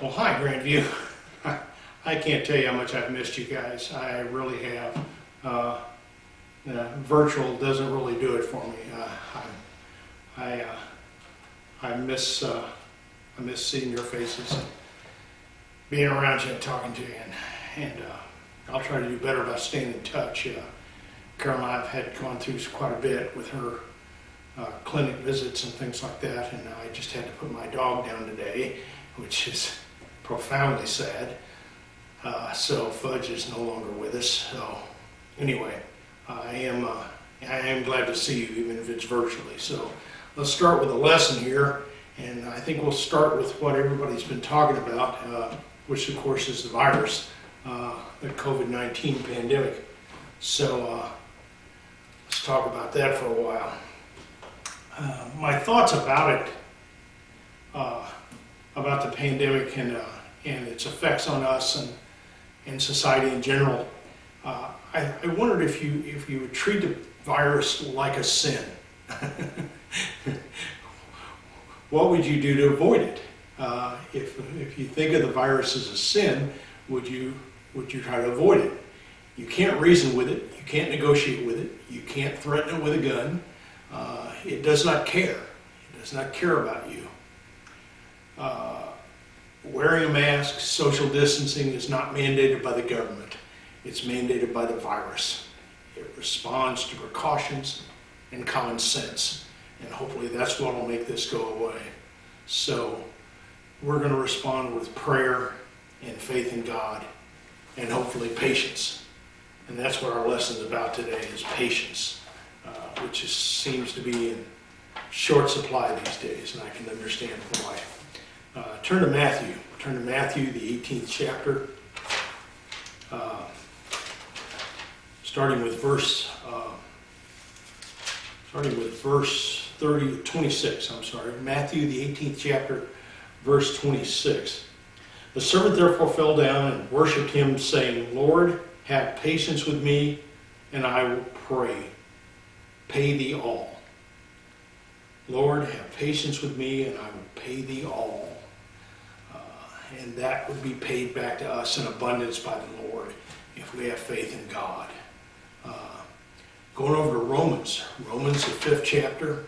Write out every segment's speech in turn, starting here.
Well, hi, Grandview. I can't tell you how much I've missed you guys. I really have. Virtual doesn't really do it for me. I miss seeing your faces, being around you and talking to you, and I'll try to do better about staying in touch. Carol and I have had gone through quite a bit with her clinic visits and things like that, and I just had to put my dog down today, which is profoundly sad. So Fudge is no longer with us. So anyway, I am glad to see you, even if it's virtually. So let's start with a lesson here, and I think we'll start with what everybody's been talking about, which of course is the virus, the COVID-19 pandemic. So let's talk about that for a while. My thoughts about it, about the pandemic and its effects on us and society in general. I wondered if you would treat the virus like a sin. What would you do to avoid it? If you think of the virus as a sin, would you try to avoid it? You can't reason with it. You can't negotiate with it. You can't threaten it with a gun. It does not care. It does not care about you. Wearing a mask, social distancing is not mandated by the government. It's mandated by the virus. It responds to precautions and common sense. And hopefully that's what will make this go away. So we're going to respond with prayer and faith in God and hopefully patience. And that's what our lesson is about today, is patience, which seems to be in short supply these days, and I can understand why. Turn to Matthew. Turn to Matthew, the 18th chapter, starting with verse 26. Matthew, the 18th chapter, verse 26. The servant therefore fell down and worshipped him, saying, Lord, have patience with me, and I will pay thee all. Lord, have patience with me, and I will pay thee all. And that would be paid back to us in abundance by the Lord if we have faith in God. Going over to Romans, the 5th chapter.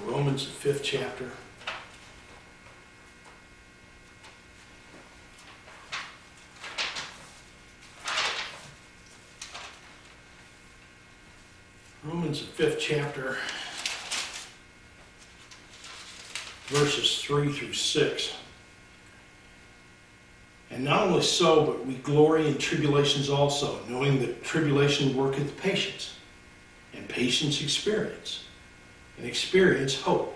Romans, the 5th chapter. Romans, the 5th chapter, verses 3 through 6. And not only so, but we glory in tribulations also, knowing that tribulation worketh patience, and patience experience, and experience hope.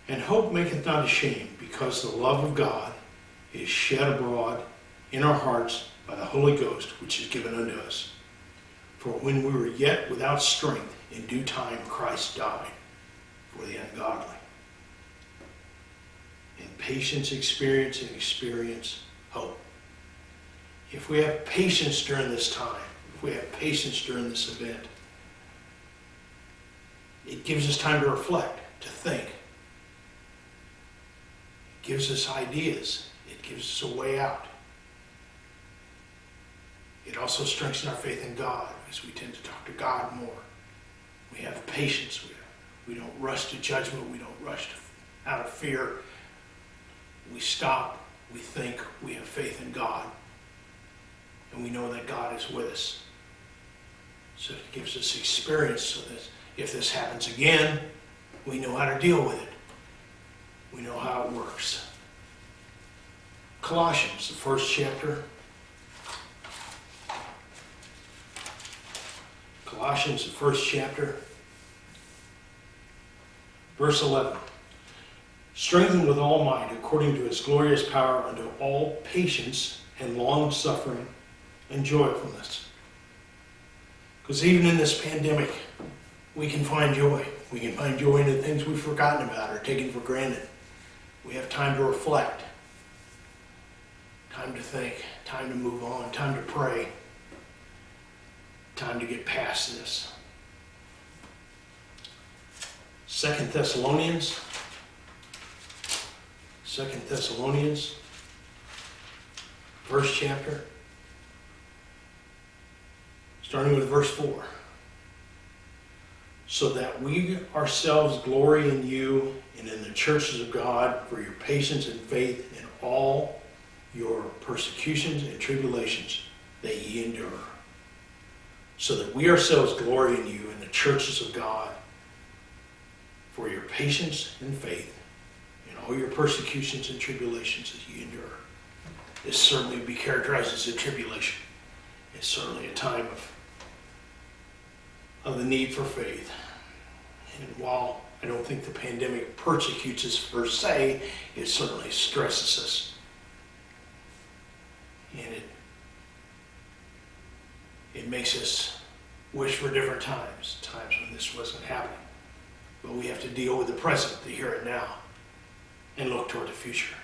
And hope maketh not ashamed, because the love of God is shed abroad in our hearts by the Holy Ghost, which is given unto us. For when we were yet without strength, in due time Christ died for the ungodly. And patience experience, and experience hope. If we have patience during this time, if we have patience during this event, it gives us time to reflect, to think. It gives us ideas. It gives us a way out. It also strengthens our faith in God, because we tend to talk to God more. We have patience. We don't rush to judgment. We don't rush out of fear. We stop, we think, we have faith in God, and we know that God is with us. So it gives us experience so that if this happens again, we know how to deal with it. We know how it works. Colossians, the 1st chapter. Colossians, the 1st chapter, verse 11. Strengthened with all might, according to his glorious power, unto all patience and long-suffering and joyfulness. Because even in this pandemic, we can find joy. We can find joy in the things we've forgotten about or taken for granted. We have time to reflect, time to think, time to move on, time to pray, time to get past this. 2 Thessalonians, 2 Thessalonians, first chapter, starting with verse 4. So that we ourselves glory in you and in the churches of God for your patience and faith in all your persecutions and tribulations that ye endure. So that we ourselves glory in you in the churches of God for your patience and faith in all your persecutions and tribulations that ye endure. This certainly would be characterized as a tribulation. It's certainly a time of the need for faith. And while I don't think the pandemic persecutes us per se, it certainly stresses us. And it makes us wish for different times when this wasn't happening. But we have to deal with the present, the here and now, and look toward the future.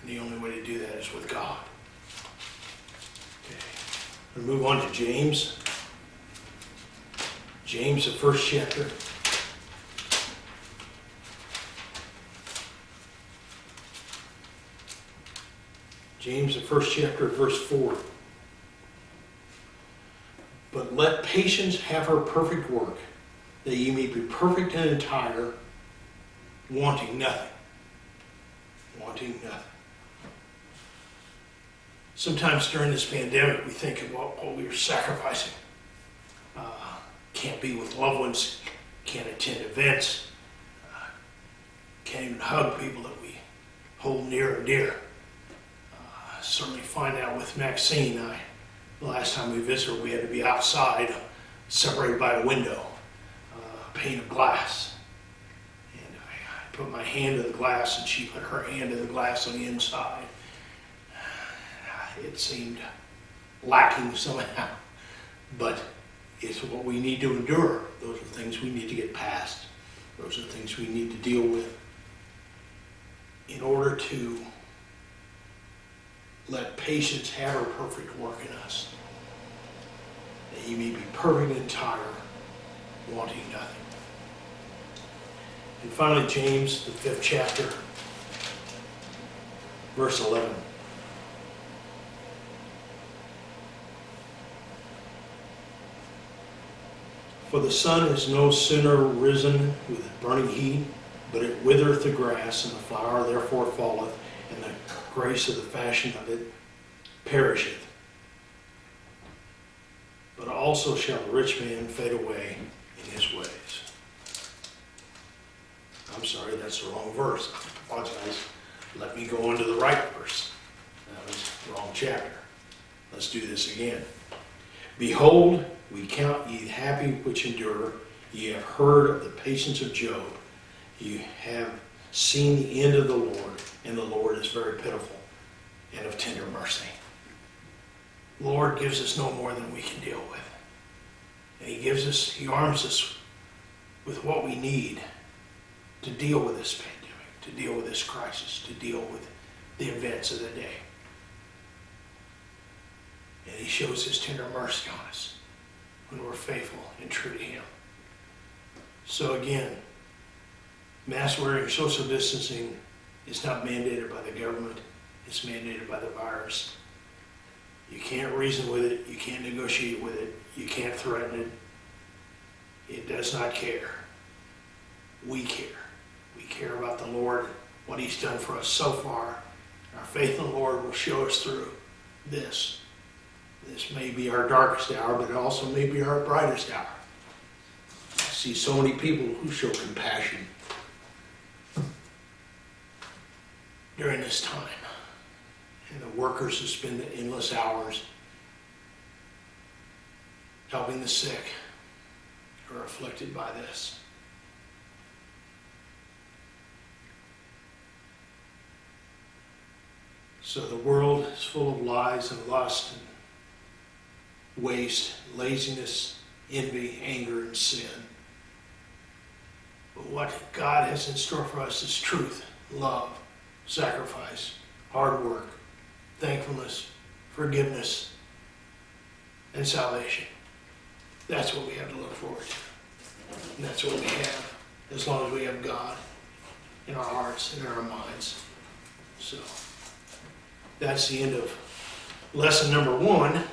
And the only way to do that is with God. Okay. We'll move on to James. James, the first chapter. James, the first chapter, verse 4. But let patience have her perfect work, that ye may be perfect and entire, wanting nothing. Wanting nothing. Sometimes during this pandemic, we think of what we are sacrificing. Can't be with loved ones, can't attend events, can't even hug people that we hold near and dear. Certainly find out with Maxine, the last time we visited, we had to be outside, separated by a window, a pane of glass. And I put my hand to the glass and she put her hand to the glass on the inside. It seemed lacking somehow, but it's what we need to endure. Those are things we need to get past. Those are things we need to deal with in order to let patience have her perfect work in us, that ye may be perfect and entire, wanting nothing. And finally, James, the 5th chapter, verse 11. For the sun is no sooner risen with burning heat, but it withereth the grass, and the flower therefore falleth, and the grace of the fashion of it perisheth. But also shall the rich man fade away in his ways. I'm sorry, that's the wrong verse. I apologize. Let me go on to the right verse. That was the wrong chapter. Let's do this again. Behold, we count ye happy which endure. Ye have heard of the patience of Job. You have seen the end of the Lord, and the Lord is very pitiful and of tender mercy. The Lord gives us no more than we can deal with. And He arms us with what we need to deal with this pandemic, to deal with this crisis, to deal with the events of the day. And He shows His tender mercy on us when we're faithful and true to Him. So again, mask wearing, social distancing is not mandated by the government. It's mandated by the virus. You can't reason with it. You can't negotiate with it. You can't threaten it. It does not care. We care. We care about the Lord, what He's done for us so far. Our faith in the Lord will show us through this. This may be our darkest hour, but it also may be our brightest hour. I see so many people who show compassion during this time. And the workers who spend the endless hours helping the sick who are afflicted by this. So the world is full of lies and lust and waste, laziness, envy, anger, and sin. But what God has in store for us is truth, love, sacrifice, hard work, thankfulness, forgiveness, and salvation. That's what we have to look forward to. And that's what we have as long as we have God in our hearts and in our minds. So that's the end of lesson number 1.